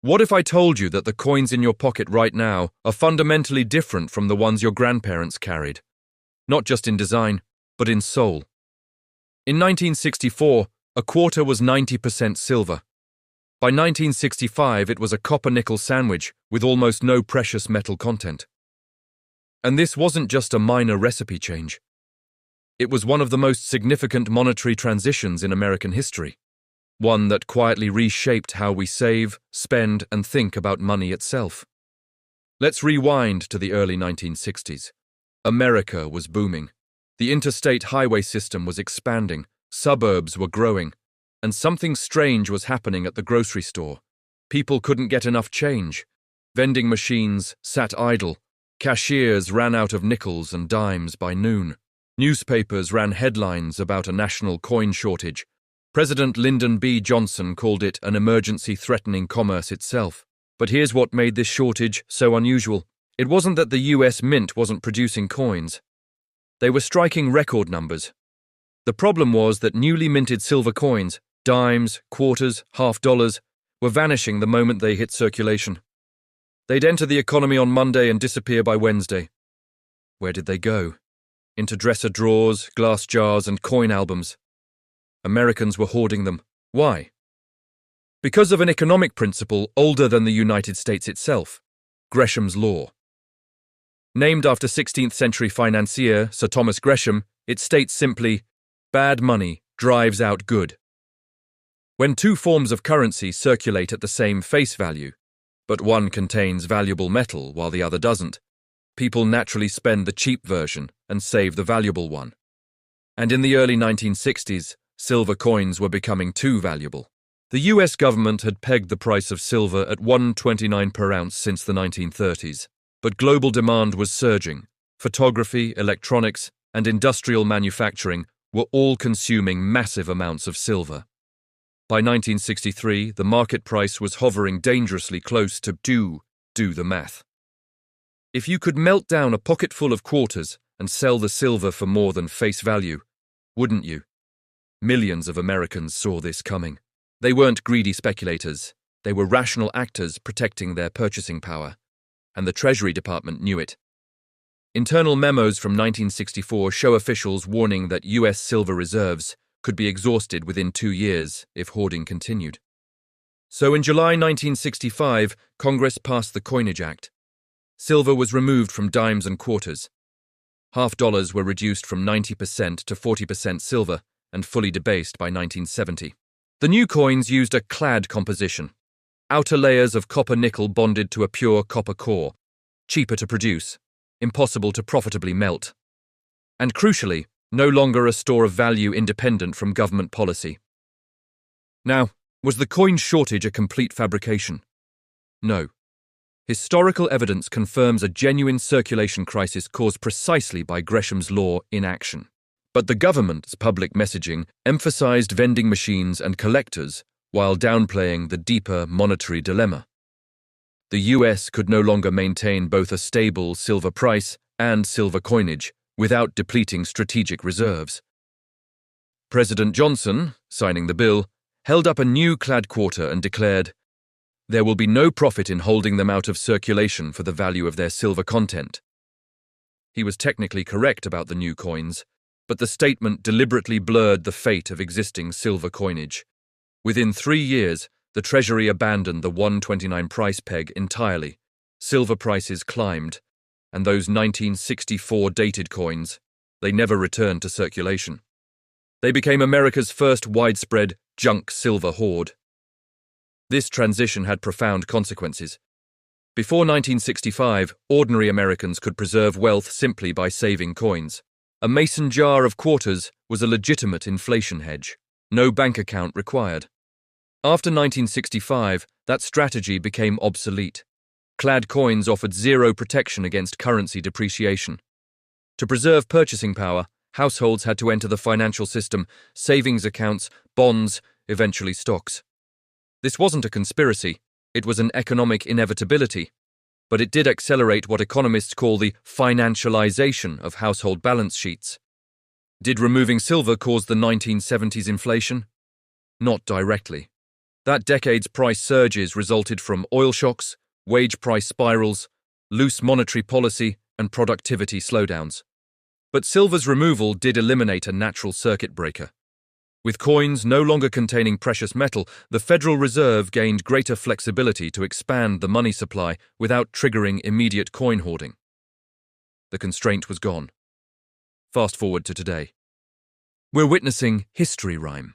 What if I told you that the coins in your pocket right now are fundamentally different from the ones your grandparents carried? Not just in design, but in soul. In 1964, a quarter was 90% silver. By 1965, it was a copper-nickel sandwich with almost no precious metal content. And this wasn't just a minor recipe change. It was one of the most significant monetary transitions in American history, one that quietly reshaped how we save, spend, and think about money itself. Let's rewind to the early 1960s. America was booming. The interstate highway system was expanding, suburbs were growing, and something strange was happening at the grocery store. People couldn't get enough change. Vending machines sat idle. Cashiers ran out of nickels and dimes by noon. Newspapers ran headlines about a national coin shortage. President Lyndon B. Johnson called it an emergency threatening commerce itself. But here's what made this shortage so unusual. It wasn't that the US Mint wasn't producing coins. They were striking record numbers. The problem was that newly minted silver coins, dimes, quarters, half dollars, were vanishing the moment they hit circulation. They'd enter the economy on Monday and disappear by Wednesday. Where did they go? Into dresser drawers, glass jars, and coin albums. Americans were hoarding them. Why? Because of an economic principle older than the United States itself, Gresham's Law. Named after 16th century financier Sir Thomas Gresham, it states simply, bad money drives out good. When two forms of currency circulate at the same face value, but one contains valuable metal while the other doesn't, people naturally spend the cheap version and save the valuable one. And in the early 1960s, silver coins were becoming too valuable. The US government had pegged the price of silver at $1.29 per ounce since the 1930s, but global demand was surging. Photography, electronics, and industrial manufacturing were all consuming massive amounts of silver. By 1963, the market price was hovering dangerously close to do the math. If you could melt down a pocketful of quarters and sell the silver for more than face value, wouldn't you? Millions of Americans saw this coming. They weren't greedy speculators. They were rational actors protecting their purchasing power. And the Treasury Department knew it. Internal memos from 1964 show officials warning that US silver reserves could be exhausted within 2 years if hoarding continued. So in July 1965, Congress passed the Coinage Act. Silver was removed from dimes and quarters. Half dollars were reduced from 90% to 40% silver and fully debased by 1970. The new coins used a clad composition. Outer layers of copper-nickel bonded to a pure copper core, cheaper to produce, impossible to profitably melt. And crucially, no longer a store of value independent from government policy. Now, was the coin shortage a complete fabrication? No. Historical evidence confirms a genuine circulation crisis caused precisely by Gresham's Law in action. But the government's public messaging emphasized vending machines and collectors while downplaying the deeper monetary dilemma. The US could no longer maintain both a stable silver price and silver coinage without depleting strategic reserves. President Johnson, signing the bill, held up a new clad quarter and declared, "There will be no profit in holding them out of circulation for the value of their silver content." He was technically correct about the new coins, but the statement deliberately blurred the fate of existing silver coinage. Within 3 years, the Treasury abandoned the $1.29 price peg entirely. Silver prices climbed, and those 1964 dated coins, they never returned to circulation. They became America's first widespread junk silver hoard. This transition had profound consequences. Before 1965, ordinary Americans could preserve wealth simply by saving coins. A mason jar of quarters was a legitimate inflation hedge. No bank account required. After 1965, that strategy became obsolete. Clad coins offered zero protection against currency depreciation. To preserve purchasing power, households had to enter the financial system, savings accounts, bonds, eventually stocks. This wasn't a conspiracy, it was an economic inevitability, but it did accelerate what economists call the financialization of household balance sheets. Did removing silver cause the 1970s inflation? Not directly. That decade's price surges resulted from oil shocks, wage price spirals, loose monetary policy, and productivity slowdowns. But silver's removal did eliminate a natural circuit breaker. With coins no longer containing precious metal, the Federal Reserve gained greater flexibility to expand the money supply without triggering immediate coin hoarding. The constraint was gone. Fast forward to today. We're witnessing history rhyme.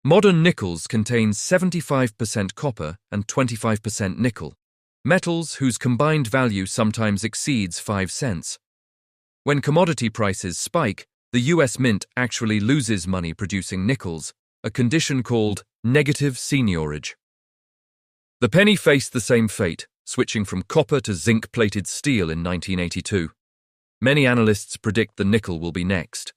Modern nickels contain 75% copper and 25% nickel, metals whose combined value sometimes exceeds 5 cents. When commodity prices spike, the US Mint actually loses money producing nickels, a condition called negative seigniorage. The penny faced the same fate, switching from copper to zinc-plated steel in 1982. Many analysts predict the nickel will be next.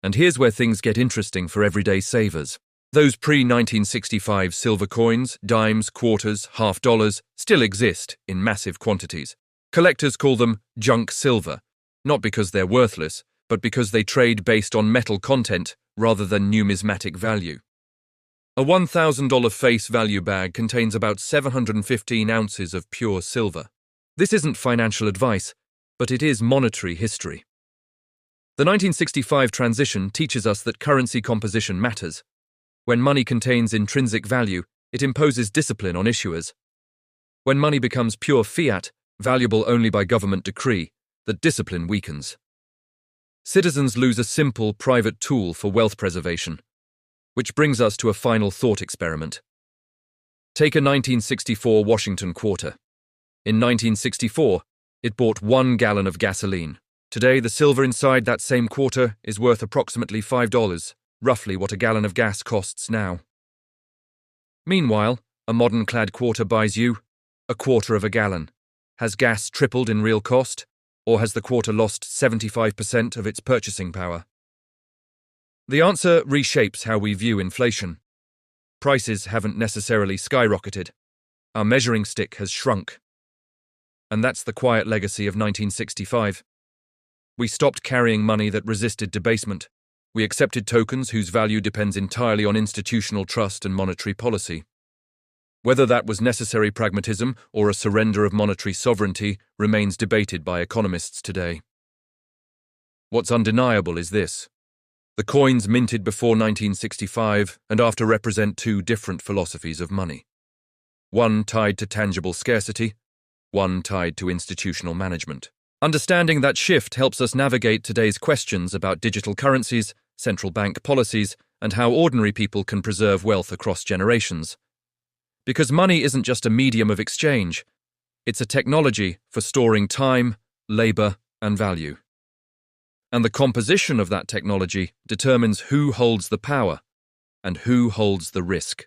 And here's where things get interesting for everyday savers. Those pre-1965 silver coins, dimes, quarters, half dollars, still exist in massive quantities. Collectors call them junk silver, not because they're worthless, but because they trade based on metal content rather than numismatic value. A $1,000 face value bag contains about 715 ounces of pure silver. This isn't financial advice, but it is monetary history. The 1965 transition teaches us that currency composition matters. When money contains intrinsic value, it imposes discipline on issuers. When money becomes pure fiat, valuable only by government decree, the discipline weakens. Citizens lose a simple, private tool for wealth preservation. Which brings us to a final thought experiment. Take a 1964 Washington quarter. In 1964, it bought 1 gallon of gasoline. Today, the silver inside that same quarter is worth approximately $5, roughly what a gallon of gas costs now. Meanwhile, a modern-clad quarter buys you a quarter of a gallon. Has gas tripled in real cost? Or has the quarter lost 75% of its purchasing power? The answer reshapes how we view inflation. Prices haven't necessarily skyrocketed. Our measuring stick has shrunk. And that's the quiet legacy of 1965. We stopped carrying money that resisted debasement. We accepted tokens whose value depends entirely on institutional trust and monetary policy. Whether that was necessary pragmatism or a surrender of monetary sovereignty remains debated by economists today. What's undeniable is this. The coins minted before 1965 and after represent two different philosophies of money. One tied to tangible scarcity, one tied to institutional management. Understanding that shift helps us navigate today's questions about digital currencies, central bank policies, and how ordinary people can preserve wealth across generations. Because money isn't just a medium of exchange, it's a technology for storing time, labor, and value. And the composition of that technology determines who holds the power and who holds the risk.